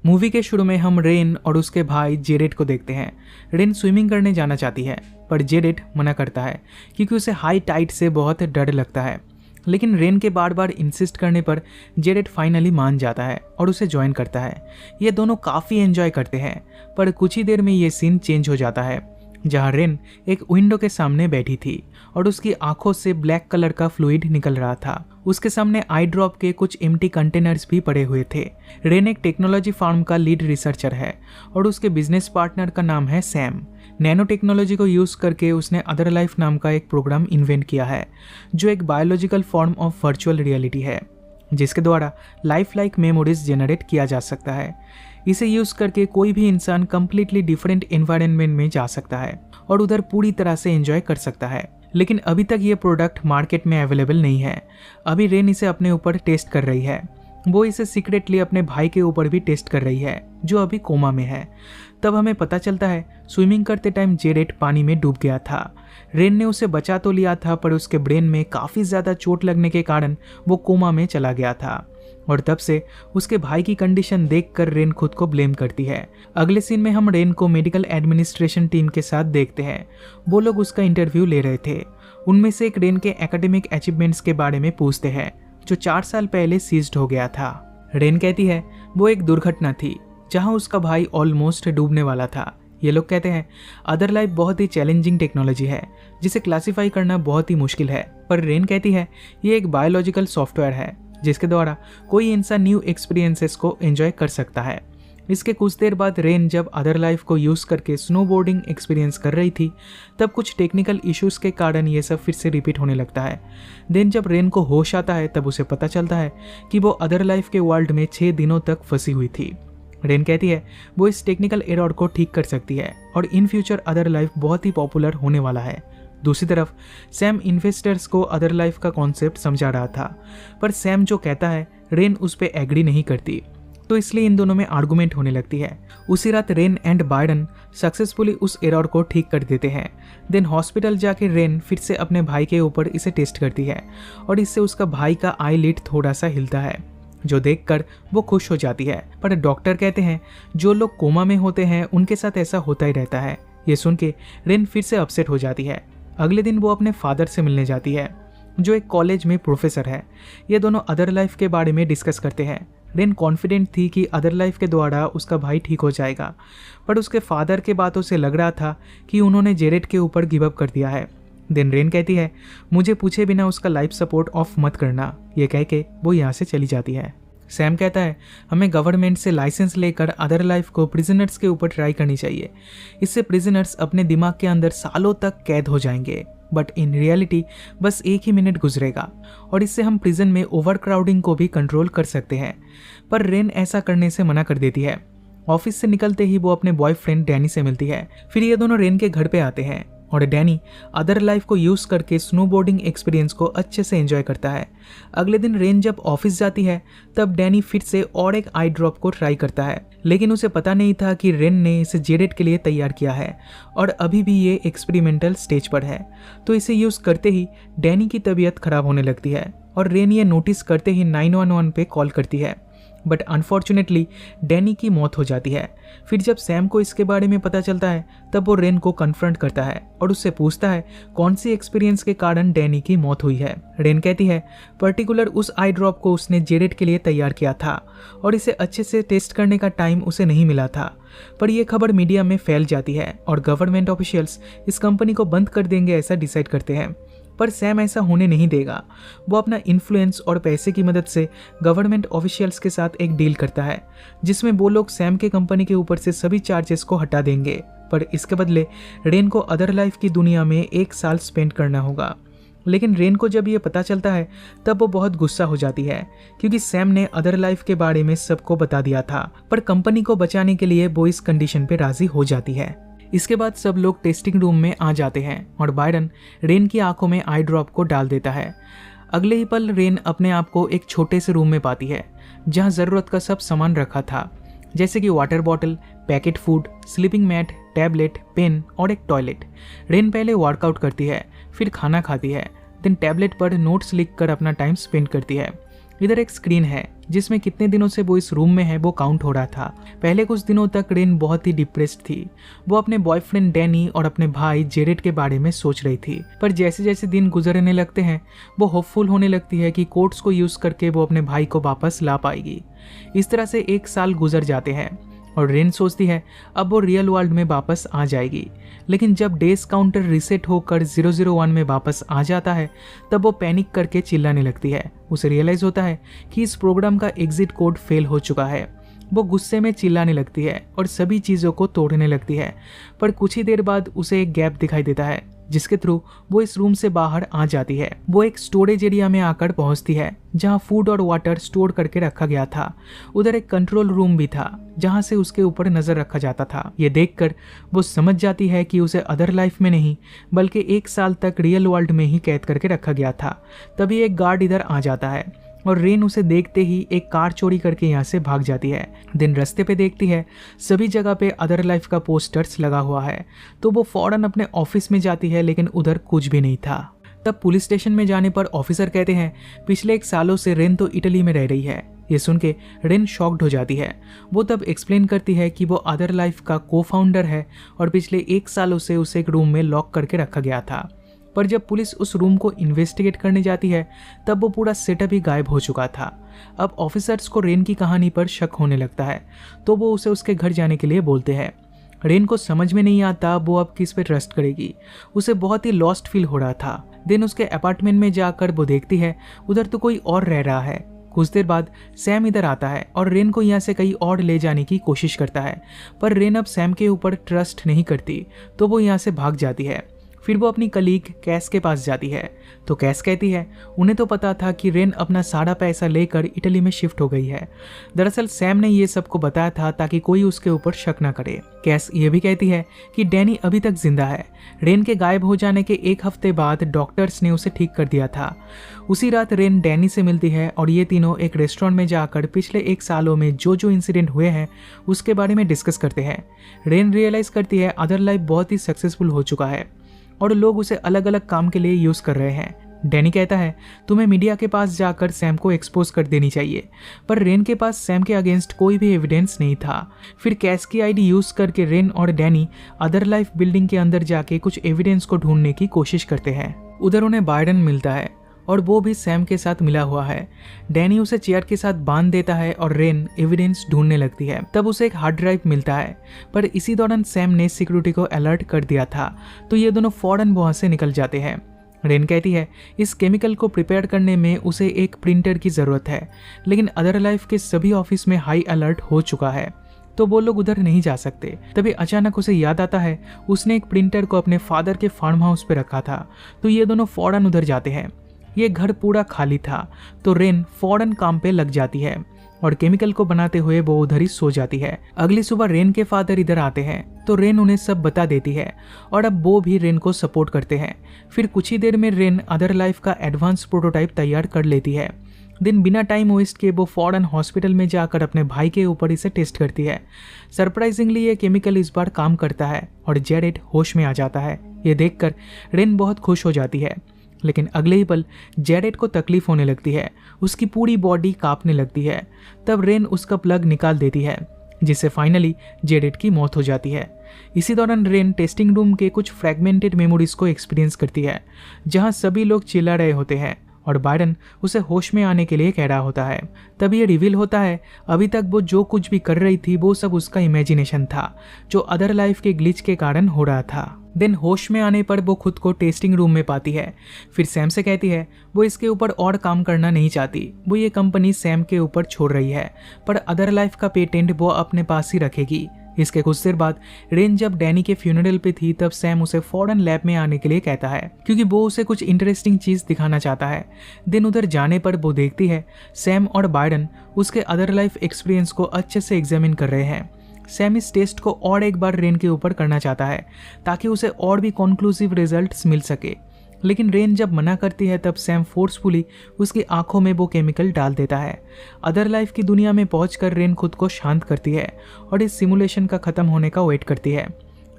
Movie के शुरू में हम रेन और उसके भाई जेरेड को देखते हैं। रेन स्विमिंग करने जाना चाहती है पर जेरेड मना करता है क्योंकि उसे हाई टाइड से बहुत डर लगता है। लेकिन रेन के बार बार इंसिस्ट करने पर जेरेड फाइनली मान जाता है और उसे ज्वाइन करता है। ये दोनों काफ़ी एंजॉय करते हैं पर कुछ ही देर में ये सीन चेंज हो जाता है जहाँ रेन एक विंडो के सामने बैठी थी और उसकी आंखों से ब्लैक कलर का फ्लूइड निकल रहा था। उसके सामने आई ड्रॉप के कुछ एम्प्टी कंटेनर्स भी पड़े हुए थे। रेन एक टेक्नोलॉजी फार्म का लीड रिसर्चर है और उसके बिजनेस पार्टनर का नाम है सैम। नैनो टेक्नोलॉजी को यूज़ करके उसने अदर लाइफ नाम का एक प्रोग्राम इन्वेंट किया है जो एक biological form of virtual reality है जिसके द्वारा लाइफ लाइक मेमोरीज जनरेट किया जा सकता है। इसे यूज़ करके कोई भी इंसान कम्प्लीटली डिफरेंट एनवायरनमेंट में जा सकता है और उधर पूरी तरह से एंजॉय कर सकता है। लेकिन अभी तक ये प्रोडक्ट मार्केट में अवेलेबल नहीं है। अभी रेन इसे अपने ऊपर टेस्ट कर रही है। वो इसे सीक्रेटली अपने भाई के ऊपर भी टेस्ट कर रही है जो अभी कोमा में है। तब हमें पता चलता है स्विमिंग करते टाइम जेरेड पानी में डूब गया था। रेन ने उसे बचा तो लिया था पर उसके ब्रेन में काफ़ी ज़्यादा चोट लगने के कारण वो कोमा में चला गया था और तब से उसके भाई की कंडीशन देखकर रेन खुद को ब्लेम करती है। अगले सीन में हम रेन को मेडिकल एडमिनिस्ट्रेशन टीम के साथ देखते हैं। वो लोग उसका इंटरव्यू ले रहे थे। उनमें से एक रेन के एकेडमिक अचीवमेंट्स के बारे में पूछते हैं जो 4 साल पहले सीज्ड हो गया था। रेन कहती है वो एक दुर्घटना थी जहां उसका भाई ऑलमोस्ट डूबने वाला था। ये लोग कहते हैं अदर लाइफ बहुत ही चैलेंजिंग टेक्नोलॉजी है जिसे क्लासिफाई करना बहुत ही मुश्किल है। पर रेन कहती है ये एक बायोलॉजिकल सॉफ्टवेयर है जिसके द्वारा कोई इंसान न्यू एक्सपीरियंसेस को एंजॉय कर सकता है। इसके कुछ देर बाद रेन जब अदर लाइफ को यूज़ करके स्नोबोर्डिंग एक्सपीरियंस कर रही थी तब कुछ टेक्निकल इश्यूज़ के कारण ये सब फिर से रिपीट होने लगता है। देन जब रेन को होश आता है तब उसे पता चलता है कि वो अदर लाइफ के वर्ल्ड में 6 दिनों तक फंसी हुई थी। रेन कहती है वो इस टेक्निकल एरर को ठीक कर सकती है और इन फ्यूचर अदर लाइफ बहुत ही पॉपुलर होने वाला है। दूसरी तरफ सैम इन्वेस्टर्स को अदर लाइफ का कॉन्सेप्ट समझा रहा था पर सैम जो कहता है रेन उस पर एग्री नहीं करती तो इसलिए इन दोनों में आर्गुमेंट होने लगती है। उसी रात रेन एंड बायरन सक्सेसफुली उस एरर को ठीक कर देते हैं। देन हॉस्पिटल जाके रेन फिर से अपने भाई के ऊपर इसे टेस्ट करती है और इससे उसका भाई का आई लिड थोड़ा सा हिलता है जो देखकर वो खुश हो जाती है। पर डॉक्टर कहते हैं जो लोग कोमा में होते हैं उनके साथ ऐसा होता ही रहता है। ये सुन के रेन फिर से अपसेट हो जाती है। अगले दिन वो अपने फादर से मिलने जाती है जो एक कॉलेज में प्रोफेसर है। ये दोनों अदर लाइफ के बारे में डिस्कस करते हैं। रेन कॉन्फिडेंट थी कि अदर लाइफ के द्वारा उसका भाई ठीक हो जाएगा पर उसके फादर के बातों से लग रहा था कि उन्होंने जेरेड के ऊपर गिव अप कर दिया है। देन रेन कहती है मुझे पूछे बिना उसका लाइफ सपोर्ट ऑफ मत करना। ये कह के वो यहाँ से चली जाती है। सैम कहता है हमें गवर्नमेंट से लाइसेंस लेकर अदर लाइफ को प्रिजनर्स के ऊपर ट्राई करनी चाहिए। इससे प्रिजनर्स अपने दिमाग के अंदर सालों तक कैद हो जाएंगे बट इन रियलिटी बस 1 ही मिनट गुजरेगा और इससे हम प्रिजन में ओवर क्राउडिंग को भी कंट्रोल कर सकते हैं। पर रेन ऐसा करने से मना कर देती है। ऑफिस से निकलते ही वो अपने बॉयफ्रेंड डैनी से मिलती है। फिर ये दोनों रेन के घर पे आते हैं और डैनी अदर लाइफ को यूज़ करके स्नोबोर्डिंग एक्सपीरियंस को अच्छे से एंजॉय करता है। अगले दिन रेन जब ऑफिस जाती है तब डैनी फिर से और एक आई ड्रॉप को ट्राई करता है लेकिन उसे पता नहीं था कि रेन ने इसे जेरेड के लिए तैयार किया है और अभी भी ये एक्सपेरिमेंटल स्टेज पर है। तो इसे यूज़ करते ही डैनी की तबीयत खराब होने लगती है और रेन ये नोटिस करते ही 911 पे कॉल करती है बट अनफॉर्चुनेटली डैनी की मौत हो जाती है। फिर जब सैम को इसके बारे में पता चलता है तब वो रेन को कन्फ्रंट करता है और उससे पूछता है कौन सी एक्सपीरियंस के कारण डैनी की मौत हुई है। रेन कहती है पर्टिकुलर उस आई ड्रॉप को उसने जेरेड के लिए तैयार किया था और इसे अच्छे से टेस्ट करने का टाइम उसे नहीं मिला था। पर यह खबर मीडिया में फैल जाती है और गवर्नमेंट ऑफिशियल्स इस कंपनी को बंद कर देंगे ऐसा डिसाइड करते हैं। पर सैम ऐसा होने नहीं देगा। वो अपना इन्फ्लुएंस और पैसे की मदद से गवर्नमेंट ऑफिशियल्स के साथ एक डील करता है जिसमें वो लोग सैम के कंपनी के ऊपर से सभी चार्जेस को हटा देंगे पर इसके बदले रेन को अदर लाइफ की दुनिया में 1 साल स्पेंड करना होगा। लेकिन रेन को जब ये पता चलता है तब वो बहुत गुस्सा हो जाती है क्योंकि सैम ने अदर लाइफ के बारे में सबको बता दिया था पर कंपनी को बचाने के लिए वो इस कंडीशन पे राजी हो जाती है। इसके बाद सब लोग टेस्टिंग रूम में आ जाते हैं और बायरन रेन की आंखों में आई ड्रॉप को डाल देता है। अगले ही पल रेन अपने आप को एक छोटे से रूम में पाती है जहां ज़रूरत का सब सामान रखा था जैसे कि water bottle, packet food, sleeping mat, tablet, pen और एक टॉयलेट। रेन पहले वर्कआउट करती है फिर खाना खाती है देन टैबलेट पर नोट्स लिखकर अपना टाइम स्पेंड करती है। इधर एक स्क्रीन है जिसमें कितने दिनों से वो इस रूम में है वो काउंट हो रहा था। पहले कुछ दिनों तक रेन बहुत ही डिप्रेस्ड थी। वो अपने बॉयफ्रेंड डैनी और अपने भाई जेरेड के बारे में सोच रही थी, पर जैसे जैसे दिन गुजरने लगते हैं वो होपफुल होने लगती है कि कोड्स को यूज करके वो अपने भाई को वापस ला पाएगी। इस तरह से 1 साल गुजर जाते हैं और रेन सोचती है अब वो रियल वर्ल्ड में वापस आ जाएगी। लेकिन जब डेज काउंटर रीसेट होकर 001 में वापस आ जाता है तब वो पैनिक करके चिल्लाने लगती है। उसे रियलाइज होता है कि इस प्रोग्राम का एग्जिट कोड फेल हो चुका है। वो गुस्से में चिल्लाने लगती है और सभी चीज़ों को तोड़ने लगती है, पर कुछ ही देर बाद उसे एक गैप दिखाई देता है जिसके थ्रू वो इस रूम से बाहर आ जाती है। वो एक स्टोरेज एरिया में आकर पहुंचती है जहां फूड और वाटर स्टोर करके रखा गया था। उधर एक कंट्रोल रूम भी था जहां से उसके ऊपर नजर रखा जाता था। ये देखकर वो समझ जाती है कि उसे अदर लाइफ में नहीं बल्कि 1 साल तक रियल वर्ल्ड में ही कैद करके रखा गया था। तभी एक गार्ड इधर आ जाता है और रेन उसे देखते ही एक कार चोरी करके यहाँ से भाग जाती है। दिन रास्ते पे देखती है सभी जगह पे अदर लाइफ का पोस्टर्स लगा हुआ है, तो वो फौरन अपने ऑफिस में जाती है, लेकिन उधर कुछ भी नहीं था। तब पुलिस स्टेशन में जाने पर ऑफिसर कहते हैं पिछले 1 सालों से रेन तो इटली में रह रही है। ये सुन के रेन शॉक्ड हो जाती है। वो तब एक्सप्लेन करती है कि वो अदर लाइफ का को-फाउंडर है और पिछले 1 सालों से उसे एक रूम में लॉक करके रखा गया था। पर जब पुलिस उस रूम को इन्वेस्टिगेट करने जाती है तब वो पूरा सेटअप ही गायब हो चुका था। अब ऑफिसर्स को रेन की कहानी पर शक होने लगता है, तो वो उसे उसके घर जाने के लिए बोलते हैं। रेन को समझ में नहीं आता वो अब किस पे ट्रस्ट करेगी। उसे बहुत ही लॉस्ट फील हो रहा था। दिन उसके अपार्टमेंट में जाकर वो देखती है उधर तो कोई और रह रहा है। कुछ देर बाद सैम इधर आता है और रेन को यहाँ से कहीं और ले जाने की कोशिश करता है, पर रेन अब सैम के ऊपर ट्रस्ट नहीं करती, तो वो यहाँ से भाग जाती है। फिर वो अपनी कलीग कैस के पास जाती है, तो कैस कहती है उन्हें तो पता था कि रेन अपना सारा पैसा लेकर इटली में शिफ्ट हो गई है। दरअसल सैम ने ये सबको बताया था ताकि कोई उसके ऊपर शक ना करे। कैस ये भी कहती है कि डैनी अभी तक जिंदा है। रेन के गायब हो जाने के 1 हफ्ते बाद डॉक्टर्स ने उसे ठीक कर दिया था। उसी रात रेन डैनी से मिलती है और ये तीनों एक रेस्टोरेंट में जाकर पिछले 1 सालों में जो जो इंसिडेंट हुए हैं उसके बारे में डिस्कस करते हैं। रेन रियलाइज करती है अदर लाइफ बहुत ही सक्सेसफुल हो चुका है और लोग उसे अलग अलग काम के लिए यूज कर रहे हैं। डैनी कहता है तुम्हें मीडिया के पास जाकर सैम को एक्सपोज कर देनी चाहिए, पर रेन के पास सैम के अगेंस्ट कोई भी एविडेंस नहीं था। फिर कैश की आईडी यूज करके रेन और डैनी अदर लाइफ बिल्डिंग के अंदर जाके कुछ एविडेंस को ढूंढने की कोशिश करते हैं। उधर उन्हें बाइडन मिलता है और वो भी सैम के साथ मिला हुआ है। डैनी उसे चेयर के साथ बांध देता है और रेन एविडेंस ढूंढने लगती है। तब उसे एक हार्ड ड्राइव मिलता है, पर इसी दौरान सैम ने सिक्योरिटी को अलर्ट कर दिया था, तो ये दोनों फौरन वहां से निकल जाते हैं। रेन कहती है इस केमिकल को प्रिपेयर करने में उसे एक प्रिंटर की जरूरत है, लेकिन अदर लाइफ के सभी ऑफिस में हाई अलर्ट हो चुका है, तो वो लोग उधर नहीं जा सकते। तभी अचानक उसे याद आता है उसने एक प्रिंटर को अपने फादर के फार्म हाउस पे रखा था, तो ये दोनों फौरन उधर जाते हैं। ये घर पूरा खाली था, तो रेन फौरन काम पे लग जाती है और केमिकल को बनाते हुए वो उधर ही सो जाती है। अगली सुबह रेन के फादर इधर आते हैं, तो रेन उन्हें सब बता देती है और अब वो भी रेन को सपोर्ट करते हैं। फिर कुछ ही देर में रेन अदर लाइफ का एडवांस प्रोटोटाइप तैयार कर लेती है। दिन बिना टाइम वेस्ट के वो फौरन हॉस्पिटल में जाकर अपने भाई के ऊपर इसे टेस्ट करती है। सरप्राइजिंगली ये केमिकल इस बार काम करता है और जेरेड होश में आ जाता है। ये देखकर रेन बहुत खुश हो जाती है, लेकिन अगले ही पल जेरेड को तकलीफ होने लगती है। उसकी पूरी बॉडी कांपने लगती है। तब रेन उसका प्लग निकाल देती है, जिससे फाइनली जेरेड की मौत हो जाती है। इसी दौरान रेन टेस्टिंग रूम के कुछ फ्रैगमेंटेड मेमोरीज को एक्सपीरियंस करती है, जहां सभी लोग चिल्ला रहे होते हैं और बाइडन उसे होश में आने के लिए कह रहा होता है। तब ये रिवील होता है अभी तक वो जो कुछ भी कर रही थी वो सब उसका इमेजिनेशन था, जो अदर लाइफ के ग्लिच के कारण हो रहा था। देन होश में आने पर वो खुद को टेस्टिंग रूम में पाती है। फिर सैम से कहती है वो इसके ऊपर और काम करना नहीं चाहती, वो ये कंपनी सैम के ऊपर छोड़ रही है, पर अदर लाइफ का पेटेंट वो अपने पास ही रखेगी। इसके कुछ देर बाद रेन जब डैनी के फ्यूनरल पे थी तब सैम उसे फौरन लैब में आने के लिए कहता है, क्योंकि वो उसे कुछ इंटरेस्टिंग चीज दिखाना चाहता है। दिन उधर जाने पर वो देखती है सैम और बाइडन उसके अदर लाइफ एक्सपीरियंस को अच्छे से एग्जामिन कर रहे हैं। सैम इस टेस्ट को और एक बार रेन के ऊपर करना चाहता है ताकि उसे और भी कॉन्क्लूसिव रिजल्ट्स मिल सके, लेकिन रेन जब मना करती है तब सैम फोर्सफुली उसकी आंखों में वो केमिकल डाल देता है। अदर लाइफ की दुनिया में पहुंचकर रेन खुद को शांत करती है और इस सिमुलेशन का खत्म होने का वेट करती है।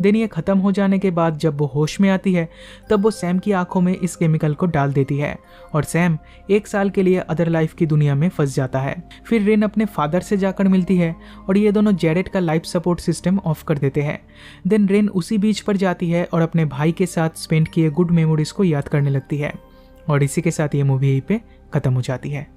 देन ये ख़त्म हो जाने के बाद जब वो होश में आती है तब वो सैम की आंखों में इस केमिकल को डाल देती है और सैम 1 साल के लिए अदर लाइफ की दुनिया में फंस जाता है। फिर रेन अपने फादर से जाकर मिलती है और ये दोनों जेरेड का लाइफ सपोर्ट सिस्टम ऑफ कर देते हैं। देन रेन उसी बीच पर जाती है और अपने भाई के साथ स्पेंड किए गुड मेमोरीज को याद करने लगती है और इसी के साथ ये मूवी यहीं पे ख़त्म हो जाती है।